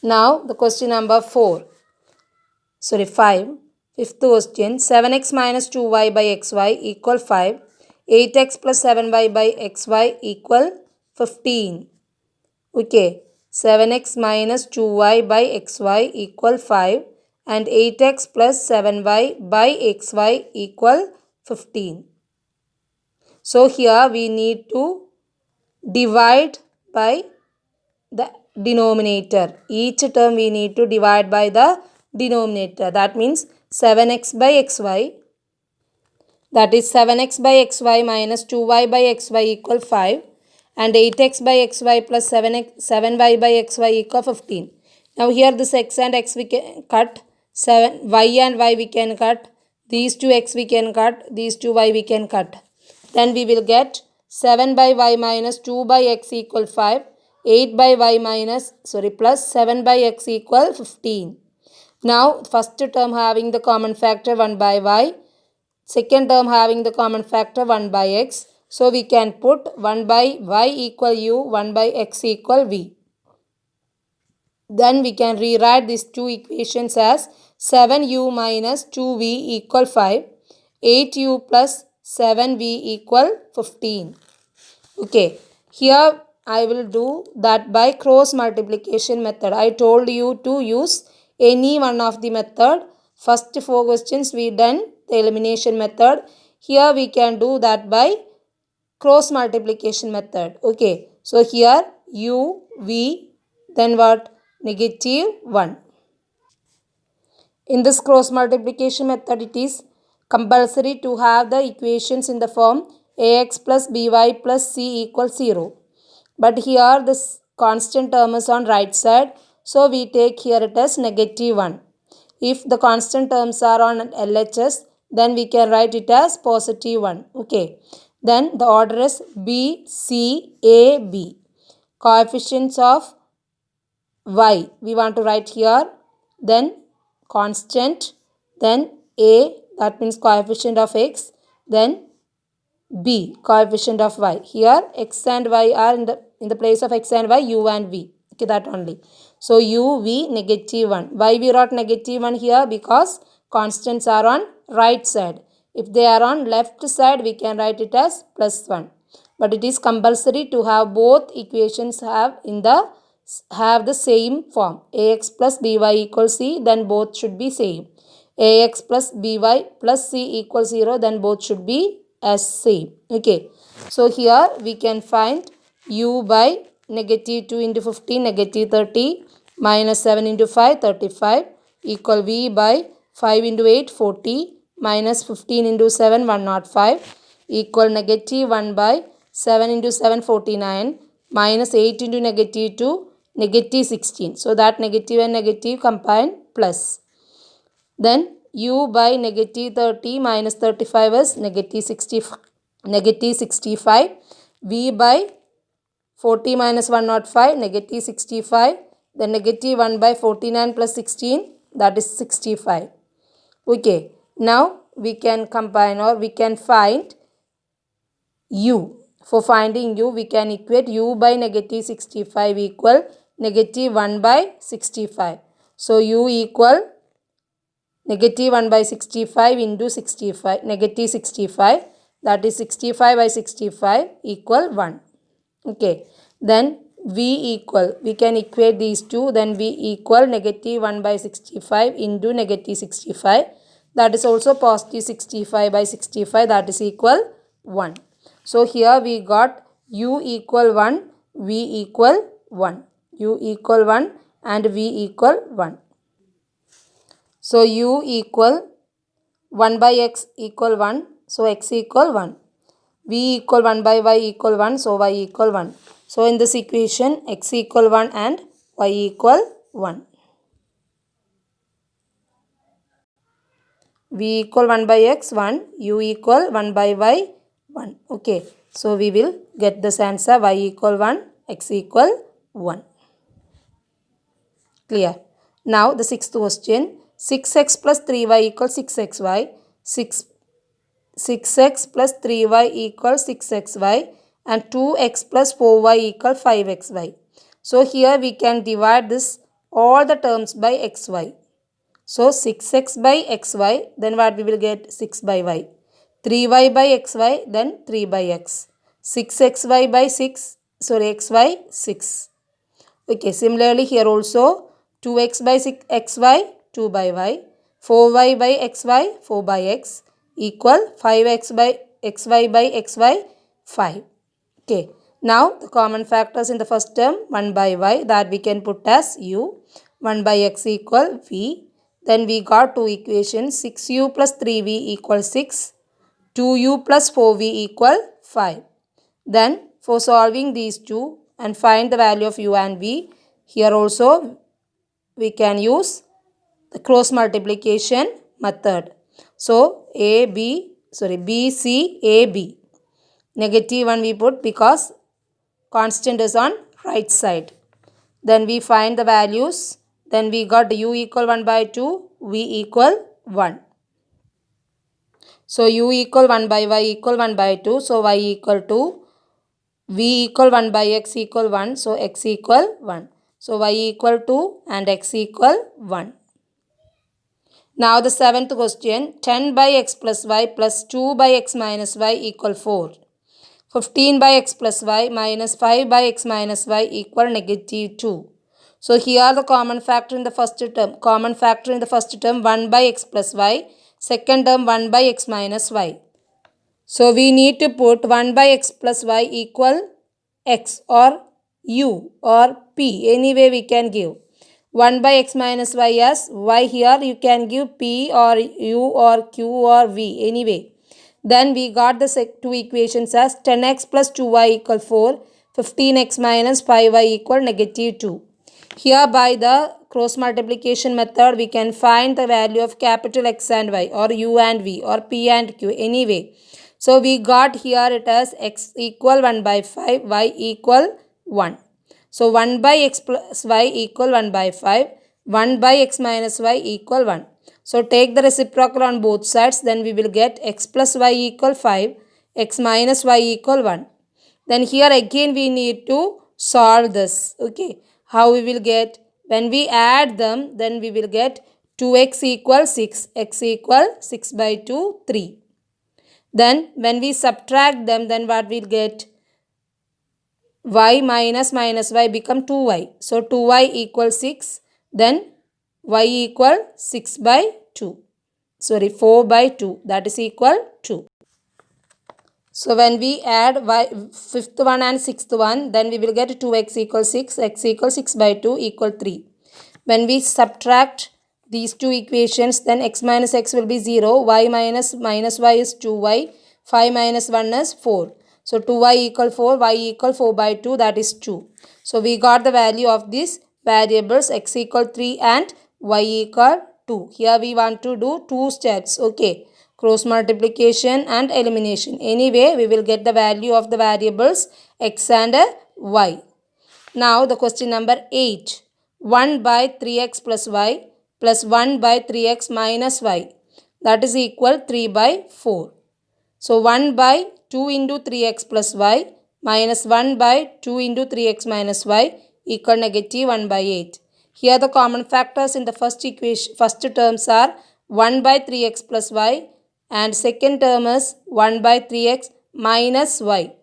Now the question number 5. Fifth question, 7x minus 2y by xy equal 5. 8x plus 7y by xy equal 15. Okay, 7x minus 2y by xy equal 5 and 8x plus 7y by xy equal 15. So here we need to divide by the denominator. Each term we need to divide by the denominator. That means 7x by xy, that is 7x by xy minus 2y by xy equal 5 and 8x by xy plus 7y by xy equal 15. Now here this x and x we can cut, 7y and y we can cut, these two x we can cut, these two y we can cut. Then we will get 7 by y minus 2 by x equal 5, 8 by y plus 7 by x equal 15. Now first term having the common factor 1 by y, second term having the common factor 1 by x. So we can put 1 by y equal u, 1 by x equal v. Then we can rewrite these two equations as 7u minus 2v equal 5, 8u plus 7v equal 15. Okay, here I will do that by cross multiplication method. I told you to use any one of the method. First 4 questions we done the elimination method. Here we can do that by cross multiplication method. Okay, so here u, v, then what? Negative 1. In this cross multiplication method, it is compulsory to have the equations in the form ax plus by plus c equals 0. But here this constant term is on right side, so we take here it as negative 1. If the constant terms are on LHS, then we can write it as positive 1. Okay. Then the order is B, C, A, B. Coefficients of y we want to write here, then constant, then a, that means coefficient of x, then b, coefficient of y. Here x and y are in the place of x and y, u and v. Okay, that only. So u, v, negative 1. Why we wrote negative 1 here? Because constants are on right side. If they are on left side, we can write it as plus 1. But it is compulsory to have both equations have the same form. Ax plus by equals c, then both should be same. Ax plus by plus c equals 0, then both should be as same. Okay. So here we can find u by negative 2 into 15, negative 30, minus 7 into 5, 35, equal v by 5 into 8, 40, minus 15 into 7, 105, equal negative 1 by 7 into 7, 49, minus 8 into negative 2, negative 16. So that negative and negative combine plus. Then u by negative 30 minus 35 is negative 65. V by 40 minus 105, negative 65. Then negative 1 by 49 plus 16, that is 65. Okay. Now we can combine or we can find u. For finding u, we can equate u by negative 65 equal negative 1 by 65. So u equal negative 1 by 65 into 65, negative 65, that is 65 by 65 equal 1. Okay. Then v equal, we can equate these two, then v equal negative 1 by 65 into negative 65, that is also positive 65 by 65, that is equal 1. So here we got u equal 1, v equal 1, u equal 1 and v equal 1. So u equal 1 by x equal 1, so x equal 1. V equal 1 by y equal 1, so y equal 1. So in this equation, x equal 1 and y equal 1. V equal 1 by x 1, u equal 1 by y 1. Okay. So we will get this answer, y equal 1, x equal 1. Clear. Now the sixth question, 6x plus 3y equals 6xy. 6x plus 3y equals 6xy and 2x plus 4y equals 5xy. So here we can divide this all the terms by xy. So 6x by xy, then what we will get? 6 by y. 3y by xy, then 3 by x. 6xy by 6, sorry, xy 6. Okay, similarly here also 2x by 6 xy, 2 by y. 4y by xy, 4 by x equal 5x by xy by xy, 5. Okay, now the common factors in the first term, 1 by y, that we can put as u. 1 by x equal v. Then we got two equations, 6u plus 3v equal 6. 2u plus 4v equal 5. Then for solving these two and find the value of u and v, here also we can use the cross multiplication method. So b c a b. Negative 1 we put because constant is on right side. Then we find the values. Then we got u equal 1 by 2, v equal 1. So u equal 1 by y equal 1 by 2. So y equal 2. V equal 1 by x equal 1. So x equal 1. So y equal 2 and x equal 1. Now the seventh question, 10 by x plus y plus 2 by x minus y equal 4. 15 by x plus y minus 5 by x minus y equal negative 2. So here the common factor in the first term. Common factor in the first term 1 by x plus y. Second term 1 by x minus y. So we need to put 1 by x plus y equal x or u or p. Anyway we can give. 1 by x minus y as y, here you can give p or u or q or v anyway. Then we got the two equations as 10x plus 2y equal 4, 15x minus 5y equal negative 2. Here by the cross multiplication method we can find the value of capital X and Y or u and v or p and q anyway. So we got here it as x equal 1 by 5, y equal 1. So 1 by x plus y equal 1 by 5, 1 by x minus y equal 1. So take the reciprocal on both sides, then we will get x plus y equal 5, x minus y equal 1. Then here again we need to solve this. Okay, how we will get? When we add them, then we will get 2x equal 6, x equal 6 by 2, 3. Then when we subtract them, then what we'll get? Y minus minus y become 2y. So 2y equal 6. Then y equal 6 by 2. Sorry, 4 by 2. That is equal 2. So when we add y, fifth one and sixth one, then we will get 2x equal 6, x equal 6 by 2 equal 3. When we subtract these two equations, then x minus x will be 0, y minus minus y is 2y, 5 minus 1 is 4. So 2y equal 4, y equal 4 by 2, that is 2. So we got the value of these variables, x equal 3 and y equal 2. Here we want to do two steps. Okay, cross multiplication and elimination. Anyway, we will get the value of the variables x and y. Now the question number 8. 1 by 3x plus y plus 1 by 3x minus y, that is equal 3 by 4. So 1 by 2 into 3x plus y minus 1 by 2 into 3x minus y equal negative 1 by 8. Here the common factors in the first equation, first terms are 1 by 3x plus y and second term is 1 by 3x minus y.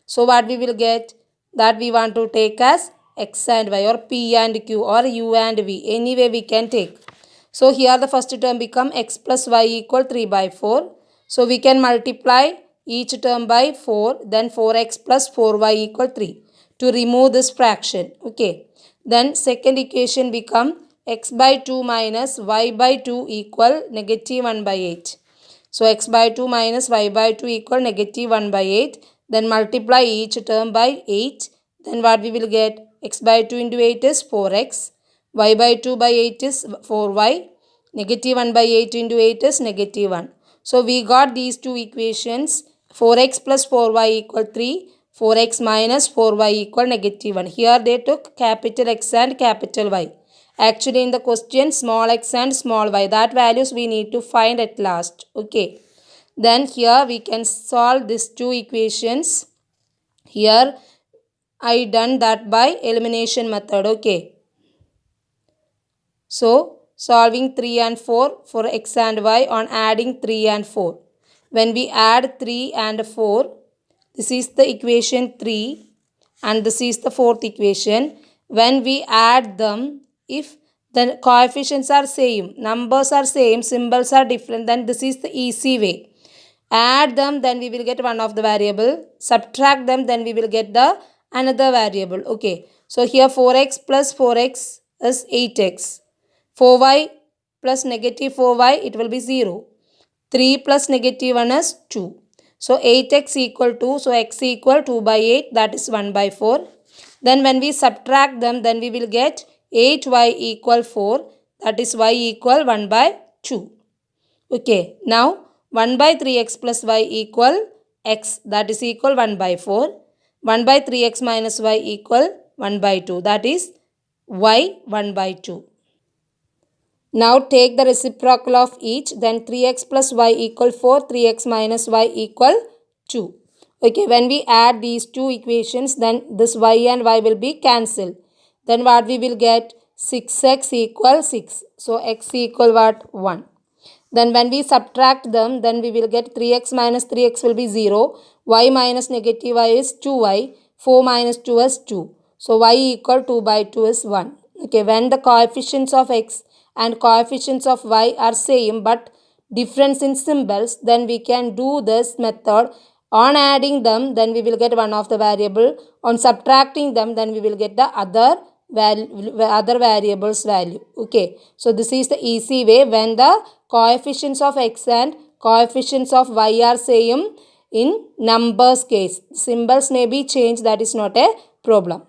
So what we will get? That we want to take as x and y or p and q or u and v. Anyway we can take. So here the first term become x plus y equal 3 by 4. So we can multiply each term by 4, then 4x plus 4y equal 3 to remove this fraction. Okay. Then second equation become x by 2 minus y by 2 equal negative 1 by 8. So x by 2 minus y by 2 equal negative 1 by 8. Then multiply each term by 8. Then what we will get? X by 2 into 8 is 4x. Y by 2 by 8 is 4y. Negative 1 by 8 into 8 is negative 1. So we got these two equations. 4x plus 4y equal 3. 4x minus 4y equal negative 1. Here they took capital X and capital Y. Actually in the question small x and small y, that values we need to find at last. Okay. Then here we can solve these two equations. Here I done that by elimination method. Okay. So solving 3 and 4 for x and y on adding 3 and 4. When we add 3 and 4, this is the equation 3 and this is the fourth equation. When we add them, if the coefficients are same, numbers are same, symbols are different, then this is the easy way. Add them, then we will get one of the variable. Subtract them, then we will get the another variable. Okay, so here 4x plus 4x is 8x. 4y plus negative 4y, it will be 0. 3 plus negative 1 is 2. So 8x equal to, so x equal 2 by 8, that is 1 by 4. Then when we subtract them, then we will get 8y equal 4, that is y equal 1 by 2. Okay, now 1 by 3x plus y equal x, that is equal 1 by 4. 1 by 3x minus y equal 1 by 2, that is y 1 by 2. Now take the reciprocal of each, then 3x plus y equal 4, 3x minus y equal 2. Okay, when we add these two equations, then this y and y will be cancelled. Then what we will get? 6x equal 6. So x equal what? 1. Then when we subtract them, then we will get 3x minus 3x will be 0. Y minus negative y is 2y. 4 minus 2 is 2. So y equal 2 by 2 is 1. Okay, when the coefficients of x and coefficients of y are same but difference in symbols, then we can do this method. On adding them, then we will get one of the variable. On subtracting them, then we will get the other variables value. Okay, so this is the easy way. When the coefficients of x and coefficients of y are same in numbers case, symbols may be changed, that is not a problem.